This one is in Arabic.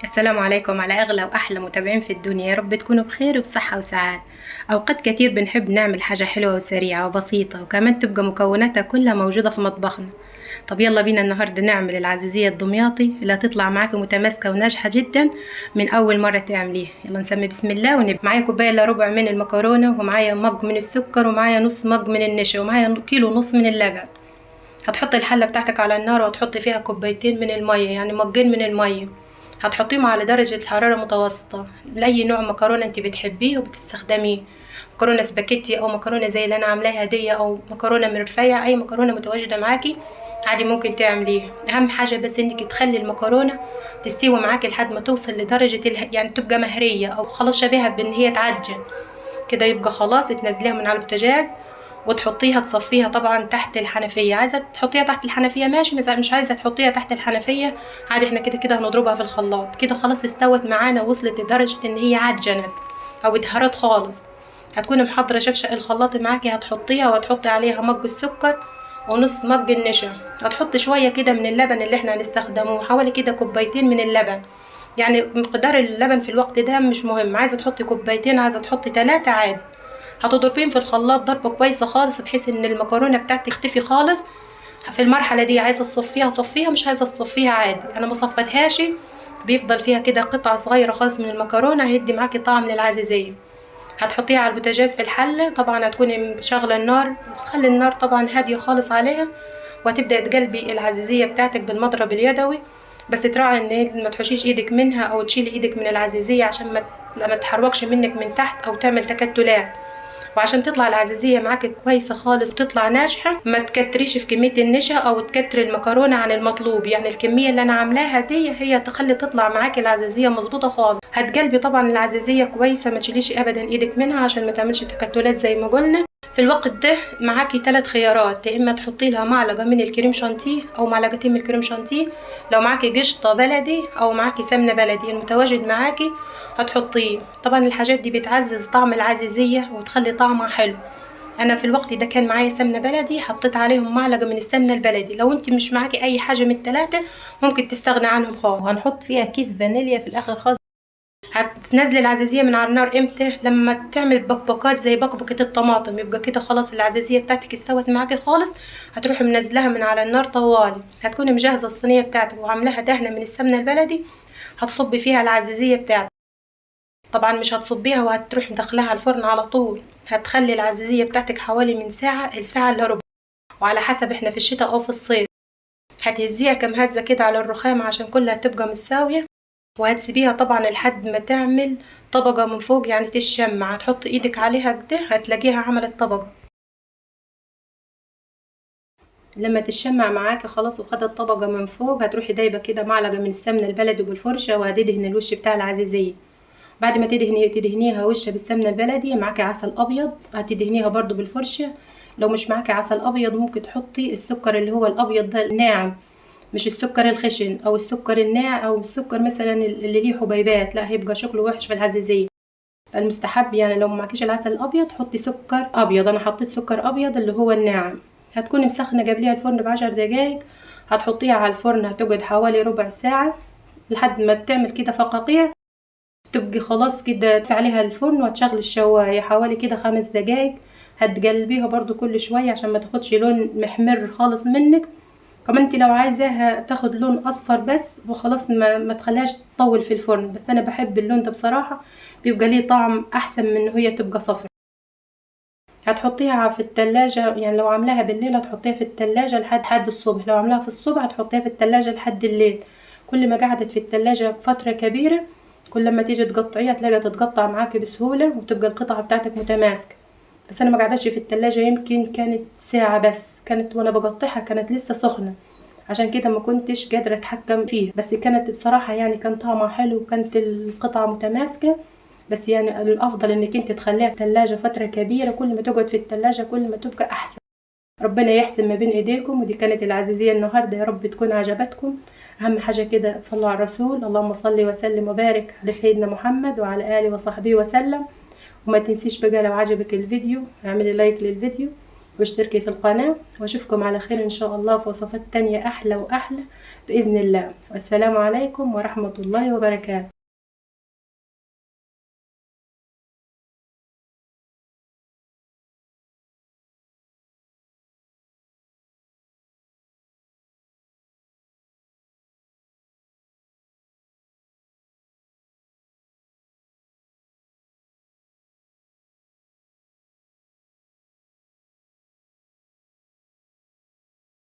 السلام عليكم على أغلى وأحلى متابعين في الدنيا، يا رب تكونوا بخير وبصحة وسعادة. أوقات كتير بنحب نعمل حاجة حلوة وسريعة وبسيطة وكمان تبقى مكوناتها كلها موجودة في مطبخنا. طب يلا بينا النهاردة نعمل العزيزية الدمياطي اللي هتطلع معاكي متماسكة وناجحة جدا من أول مرة تعمليها. يلا نسمي بسم الله ونبدأ. معايا كوباية إلا ربع من المكرونة، ومعايا مج من السكر، ومعايا نص مج من النشا، ومعايا كيلو ونص من اللبن. هتحطي الحلة بتاعتك على النار وهتحطي فيها كوبايتين من المية، يعني مجين من المية. هتحطيهم على درجة حرارة متوسطة لأي نوع مكرونة انت بتحبيه وبتستخدميه، مكرونة سباكيتي أو مكرونة زي اللي أنا عاملاها دي، أو مكرونة من رفيع، أي مكرونة متواجدة معاكي عادي ممكن تعمليه. أهم حاجة بس انك تخلي المكرونة تستوي معاكي لحد ما توصل لدرجة يعني تبقى مهرية أو خلاص شبيهة بإن هي تعجن كده. يبقى خلاص تنزليها من على البوتاجاز وتحطيها تصفيها طبعا تحت الحنفيه. عايزه تحطيها تحت الحنفيه ماشي، مش عايزه تحطيها تحت الحنفيه عادي، احنا كده كده هنضربها في الخلاط. كده خلاص استوت معانا، وصلت لدرجه ان هي عجنت او اتهرت خالص. هتكوني محضره شفشق الخلاط معاكي، هتحطيها وهتحطي عليها مج السكر ونص مج النشا. هتحطي شويه كده من اللبن اللي احنا هنستخدمه، حوالي كده كوبايتين من اللبن. يعني مقدار اللبن في الوقت ده مش مهم، عايزه تحطي كوبايتين عايزه تحطي 3 عادي. هتضربين في الخلاط ضربة كويسة خالص بحيث ان المكرونة بتاعتك تختفي خالص. في المرحلة دي عايزة تصفيها صفيها، مش عايزة تصفيها عادي. انا ما صفتهاش، بيفضل فيها كده قطعة صغيرة خالص من المكرونة، هيدي معاكي طعم للعزيزية. هتحطيها على البوتاجاز في الحلة، طبعا هتكوني مشغلة النار، تخلي النار طبعا هادية خالص عليها، وهتبدأ تقلبي العزيزية بتاعتك بالمضرب اليدوي. بس تراعي ان ما تحوشيش ايدك منها او تشيلي ايدك من العزيزية عشان ما تحركش منك من تحت او تعمل تكتلات. وعشان تطلع العزيزية معاك كويسة خالص وتطلع ناجحة، ما تكتريش في كمية النشا او تكتري المكرونة عن المطلوب. يعني الكمية اللي انا عاملاها دي هي تخلي تطلع معاك العزيزية مظبوطة خالص. هتقلبي طبعا العزيزية كويسة، ما تشيليش ابدا ايدك منها عشان ما تعملش تكتلات زي ما قلنا. في الوقت ده معاكي 3 خيارات، يا اما تحطي لها معلقه من الكريم شانتيه او معلقتين من الكريم شانتيه، لو معاكي قشطه بلدي او معاكي سمنه بلدي المتواجد معاكي هتحطيه. طبعا الحاجات دي بتعزز طعم العزيزيه وتخلي طعمها حلو. انا في الوقت ده كان معايا سمنه بلدي، حطيت عليهم معلقه من السمنه البلدي. لو انت مش معاكي اي حاجه من الثلاثه ممكن تستغنى عنهم خالص. وهنحط فيها كيس فانيليا في الاخر خالص. هتنزلي العزيزية من على النار امتى؟ لما تعمل بقبقات زي بقبقة الطماطم، يبقى كده خلاص العزيزية بتاعتك استوت معاكي خالص. هتروحي منزلها من على النار طوالي. هتكوني مجهزة الصينية بتاعتك وعاملاها دهنة من السمنة البلدي، هتصبي فيها العزيزية بتاعتك. طبعا مش هتصبيها وهتروحي مدخلاها على الفرن على طول. هتخلي العزيزية بتاعتك حوالي من ساعة لساعة الا ربع، وعلى حسب احنا في الشتاء او في الصيف. هتهزيها كم هزة كده على الرخام عشان كلها تبقى متساوية، وهتسيبيها طبعا لحد ما تعمل طبقة من فوق يعني تشمع. هتحط ايدك عليها كده هتلاقيها عملت طبقة. لما تشمع معاكي خلاص وخدت طبقة من فوق، هتروحي دايبة كده معلقة من السمنة البلدي بالفرشة وهتدهن الوش بتاع العزيزية. بعد ما تدهنيها وش بالسمنة البلدي، معاكي عسل ابيض هتدهنيها برضو بالفرشة. لو مش معاكي عسل ابيض ممكن تحطي السكر اللي هو الابيض ده الناعم، مش السكر الخشن او السكر الناعم او السكر مثلا اللي ليه حبيبات، لا هيبقى شكله وحش في العزيزية. المستحب يعني لو معكيش العسل الابيض حطي سكر ابيض. انا حطيت سكر ابيض اللي هو الناعم. هتكوني مسخنه قبليها الفرن ب10 دقايق. هتحطيها على الفرن، هتقعد حوالي ربع ساعه لحد ما تعمل كده فقاقيع. تبقي خلاص كده تدفي عليها الفرن وهتشغلي الشوايه حوالي كده 5 دقايق. هتقلبيها برضو كل شويه عشان ما تاخدش لون محمر خالص منك. كمان انت لو عايزاها تاخد لون اصفر بس وخلاص، ما تخليهاش تطول في الفرن، بس انا بحب اللون ده بصراحه، بيبقى ليه طعم احسن من ان هي تبقى صفر. هتحطيها في التلاجة، يعني لو عاملاها بالليل هتحطيها في التلاجة لحد الصبح، لو عاملاها في الصبح هتحطيها في التلاجة لحد الليل. كل ما قعدت في التلاجة فترة كبيرة كل لما تيجي تقطعيها تلاقيها تتقطع معاكي بسهولة وتبقى القطعة بتاعتك متماسكة. بس انا ما قعدتش في التلاجة، يمكن كانت ساعة بس، كانت وانا بقطعها كانت لسه سخنة، عشان كده ما كنتش قادرة اتحكم فيها. بس كانت بصراحة يعني كان طعمها حلو وكانت القطعة متماسكة. بس يعني الافضل انك انت تخليها في الثلاجة فترة كبيرة، كل ما تقعد في الثلاجة كل ما تبقى احسن. ربنا يحسن ما بين ايديكم. ودي كانت العزيزية النهاردة، يا رب تكون عجبتكم. اهم حاجة كده تصلوا على الرسول، اللهم صل وسلم وبارك على سيدنا محمد وعلى اله وصحبه وسلم. وما تنسيش بقى لو عجبك الفيديو اعملي لايك للفيديو، واشتركي في القناة، واشوفكم على خير ان شاء الله في وصفات تانية احلى واحلى بإذن الله. والسلام عليكم ورحمة الله وبركاته.